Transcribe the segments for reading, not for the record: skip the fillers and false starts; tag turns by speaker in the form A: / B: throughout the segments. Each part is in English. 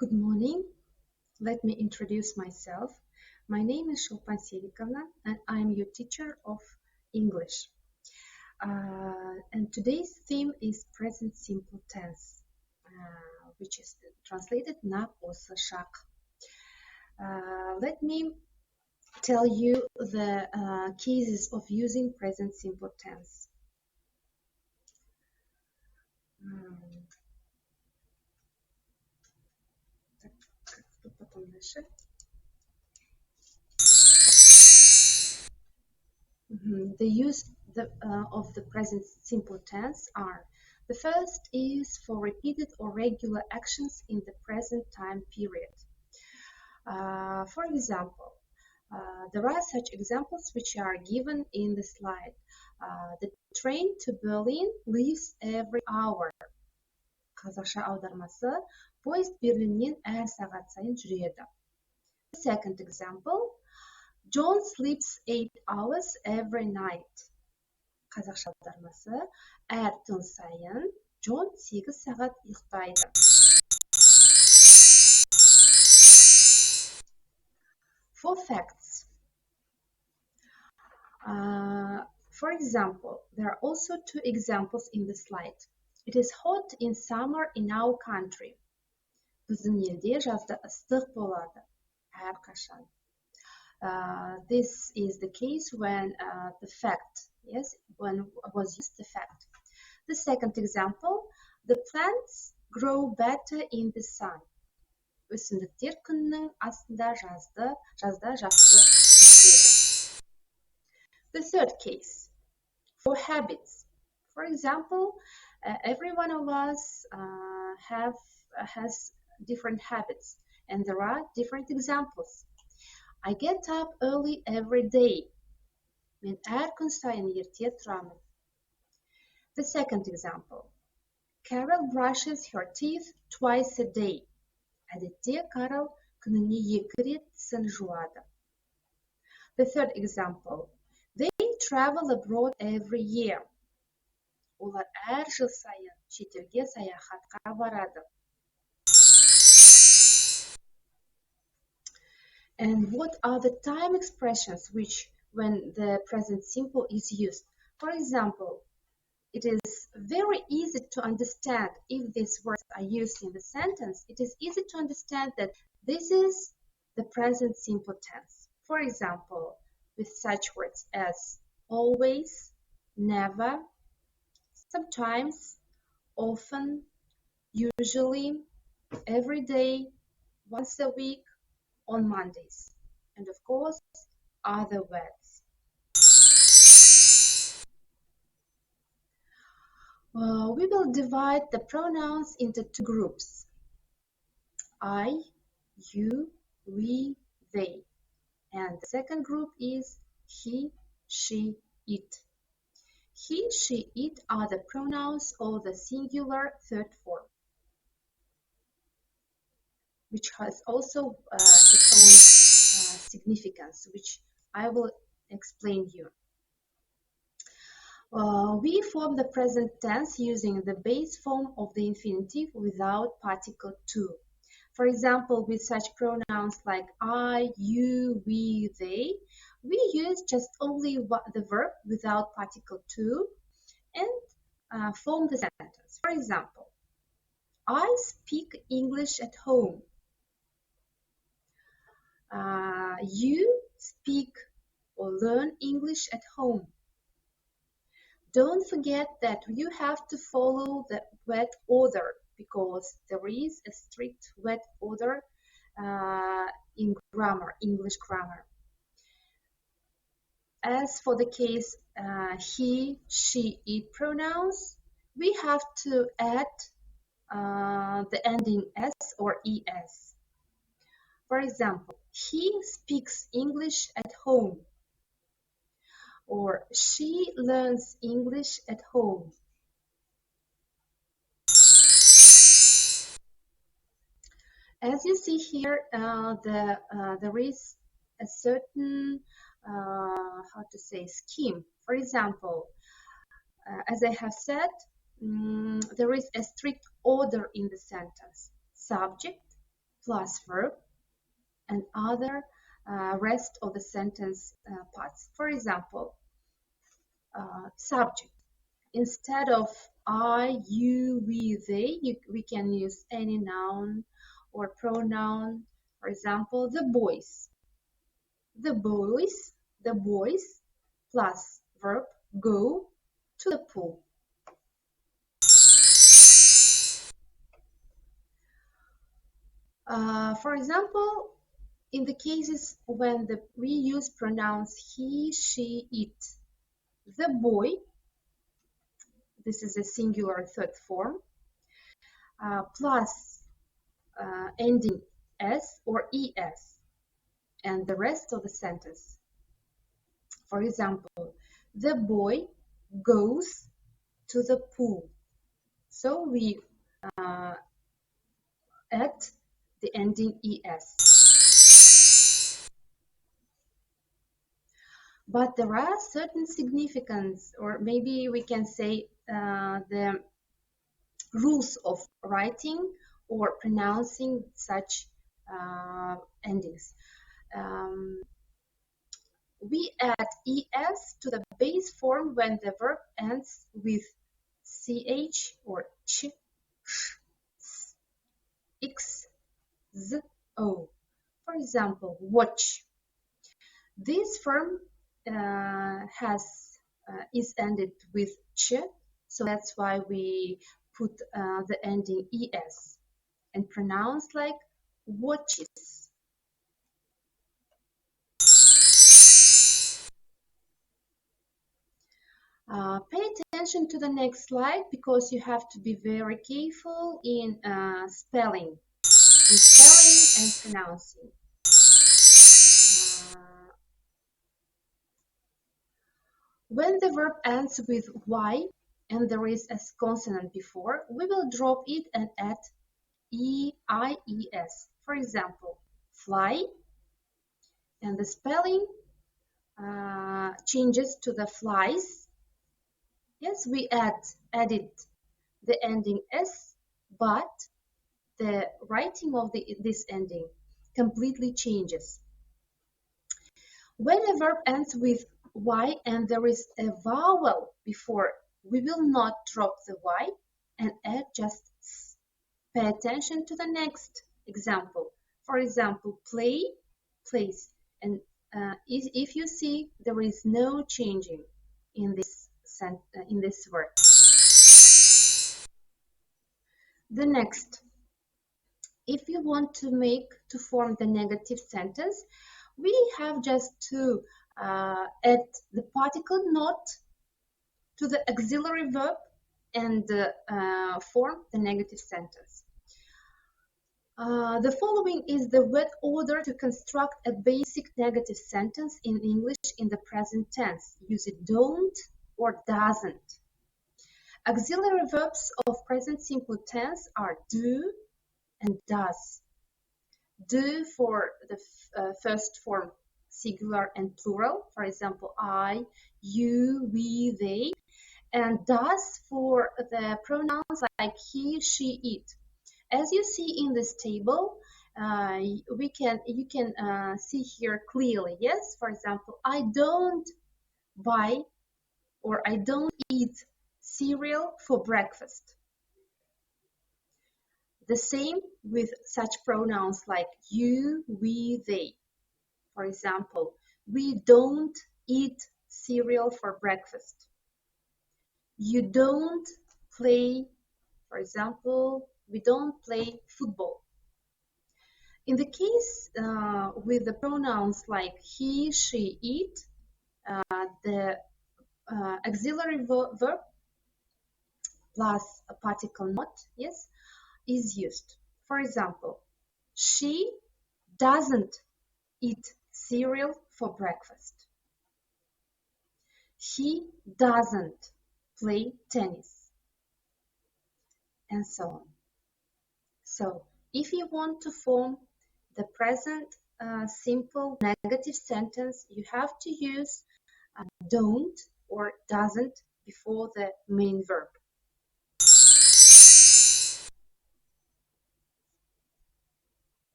A: Good morning. Let me introduce myself. My name is Sholpan Serikovna and I am your teacher of English. And today's theme is present simple tense, which is translated na posle šak. Let me tell you the cases of using present simple tense. The use of the present simple tense are: the first is for repeated or regular actions in the present time period. For example, there are such examples which are given in the slide. The train to Berlin leaves every hour. Қазақша аудармасы: поезд Берлиннен әр сағат сайын жүреді. The second example: John sleeps 8 hours every night. Қазақша аудармасы: әр түн сайын Джон 8 сағат ұйықтайды. For facts. For example, there are also two examples in the slide. It is hot in summer in our country. Біздің елде жазда ыстық болады. Әрқашан. This is the case when the fact, when was used the fact. The second example: the plants grow better in the sun. Өсімдіктер күннің астында жазда жақсы өседі. The third case, for habits. For example, every one of us has different habits, and there are different examples. I get up early every day. Мен әр күн сайын ерте тұрамын. The second example: Carol brushes her teeth twice a day. Әдетте Карл күніне 2 рет тісін жуады. The third example: They travel abroad every year. Олар әр жыл сайын шетелге саяхатқа барады. And what are the time expressions which, when the present simple is used? For example, it is very easy to understand if these words are used in the sentence. It is easy to understand that this is the present simple tense. For example, with such words as always, never, sometimes, often, usually, every day, once a week, on Mondays, and of course, other words. We will divide the pronouns into two groups: I, you, we, they. And the second group is he, she, it. He, she, it are the pronouns of the singular third form, which has also its own significance, which I will explain you. We form the present tense using the base form of the infinitive without particle to. For example, with such pronouns like I, you, we, they, we use just only the verb without particle to and form the sentence. For example, I speak English at home. You speak or learn English at home. Don't forget that you have to follow the word order, because there is a strict word order in grammar, English grammar. As for the case he, she, it pronouns, we have to add the ending s or es. For example, he speaks English at home, or she learns English at home. As you see here, there is a certain scheme. For example, as I have said, there is a strict order in the sentence: subject, plus verb and other rest of the sentence parts. For example, subject. Instead of I, you, we, they, we can use any noun or pronoun. For example, the boys. The boys, the boys plus verb go to the pool. For example, in the cases when we use pronouns he, she, it, the boy, this is a singular third form, plus ending s or es, and the rest of the sentence. For example, the boy goes to the pool. So we add the ending es. But there are certain significance, or maybe we can say the rules of writing or pronouncing such endings. We add es to the base form when the verb ends with ch or ch, sh, s, x, z, o. For example, watch. This form is ended with ch, so that's why we put the ending es and pronounce like watches. Pay attention to the next slide because you have to be very careful in spelling and pronouncing. When the verb ends with y and there is a consonant before, we will drop it and add e-i-e-s. For example, fly, and the spelling changes to the flies. Yes, we added the ending s, but the writing of this ending completely changes. When a verb ends with y and there is a vowel before, we will not drop the y and add just s. Pay attention to the next example. For example, play, plays, and if you see there is no changing in this word. The next, if you want to form the negative sentence, we have just to add the particle not to the auxiliary verb and form the negative sentence. The following is the word order to construct a basic negative sentence in English in the present tense. Use it don't or doesn't. Auxiliary verbs of present simple tense are do and does. Do for the first form singular and plural, for example, I, you, we, they, and does for the pronouns like he, she, it. As you see in this table, you can see here clearly, yes? For example, I don't buy or I don't eat cereal for breakfast. The same with such pronouns like you, we, they. For example, we don't eat cereal for breakfast. You don't play, for example, we don't play football. In the case with the pronouns like he, she, it, the auxiliary verb plus a particle not, yes, is used. For example, she doesn't eat cereal for breakfast. He doesn't play tennis, and so on. So, if you want to form the present simple negative sentence, you have to use don't or doesn't before the main verb.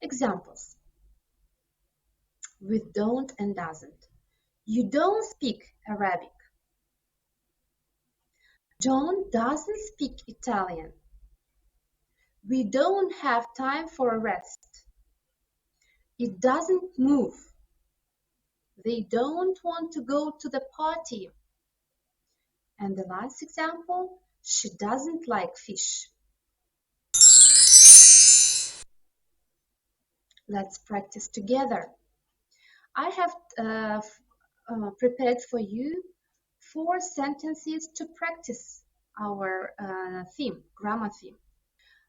A: Examples with don't and doesn't. You don't speak Arabic. John doesn't speak Italian. We don't have time for a rest. It doesn't move. They don't want to go to the party. And the last example, she doesn't like fish. Let's practice together. I have prepared for you 4 sentences to practice our grammar theme.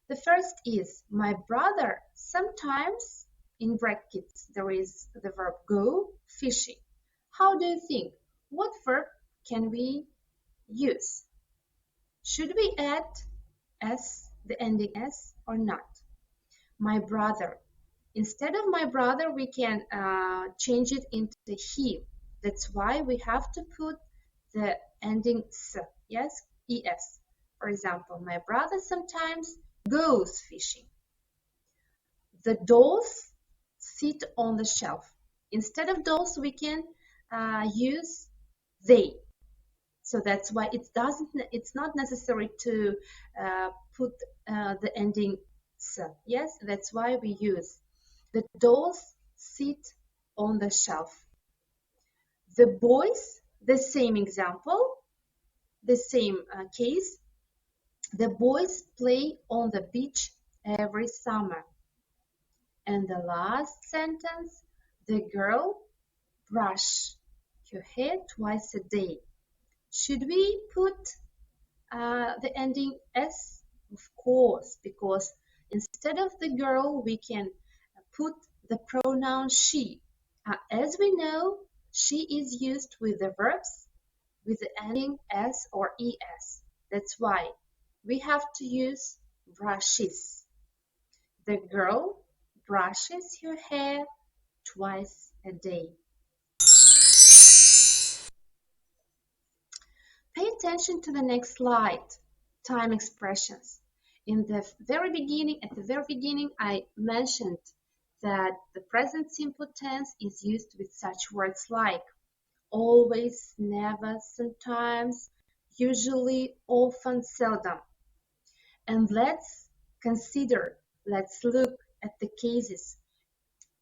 A: The first is, my brother sometimes, in brackets, there is the verb go fishing. How do you think? What verb can we use? Should we add s, the ending s, or not? My brother. Instead of my brother, we can change it into he. That's why we have to put the ending s, yes, es. For example, my brother sometimes goes fishing. The dolls sit on the shelf. Instead of dolls, we can use they. So that's why it's not necessary to put the ending s. Yes, that's why we use the dolls sit on the shelf. The boys, the same example, the same case. The boys play on the beach every summer. And the last sentence, the girl brush her hair twice a day. Should we put the ending s? Of course, because instead of the girl, we can put the pronoun she. As we know, she is used with the verbs with the ending s or es. That's why we have to use brushes. The girl brushes her hair twice a day. Pay attention to the next slide, time expressions. At the very beginning, I mentioned that the present simple tense is used with such words like always, never, sometimes, usually, often, seldom. And let's look at the cases.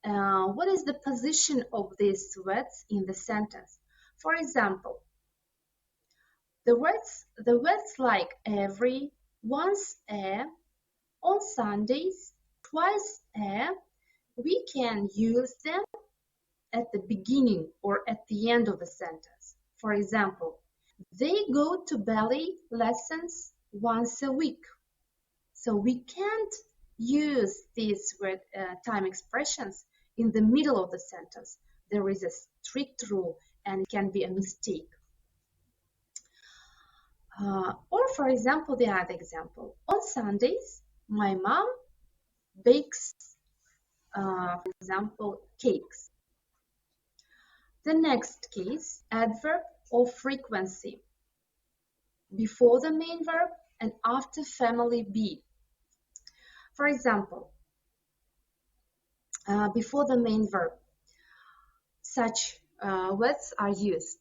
A: What is the position of these words in the sentence? For example, the words like every, once a, on Sundays, twice a, we can use them at the beginning or at the end of a sentence. For example, they go to ballet lessons once a week. So we can't use these time expressions in the middle of the sentence. There is a strict rule and it can be a mistake. Or for example, the other example. On Sundays, my mom bakes, for example, cakes. The next case, adverb of frequency. Before the main verb and after family be. For example, before the main verb, such words are used.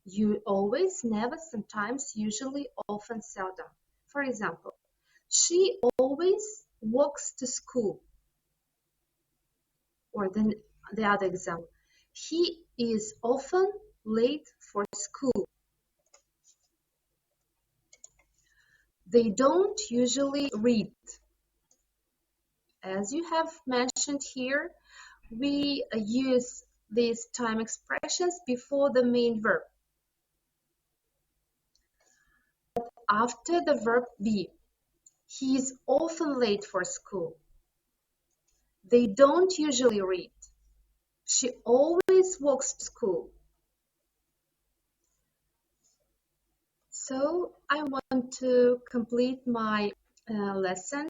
A: You always, never, sometimes, usually, often, seldom. For example, she always walks to school. Or the other example, he is often late for school. They don't usually read. As you have mentioned here, we use these time expressions before the main verb. After the verb be. He is often late for school. They don't usually read. She always walks to school. So I want to complete my lesson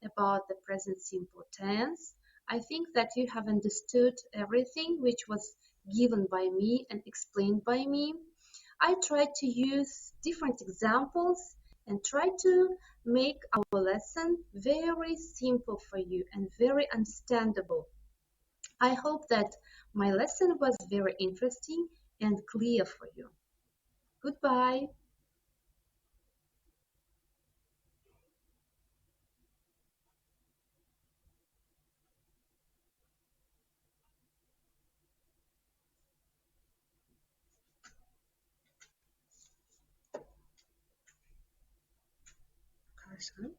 A: about the present simple tense. I think that you have understood everything which was given by me and explained by me. I tried to use different examples and try to make our lesson very simple for you and very understandable. I hope that my lesson was very interesting and clear for you. Goodbye. Carson.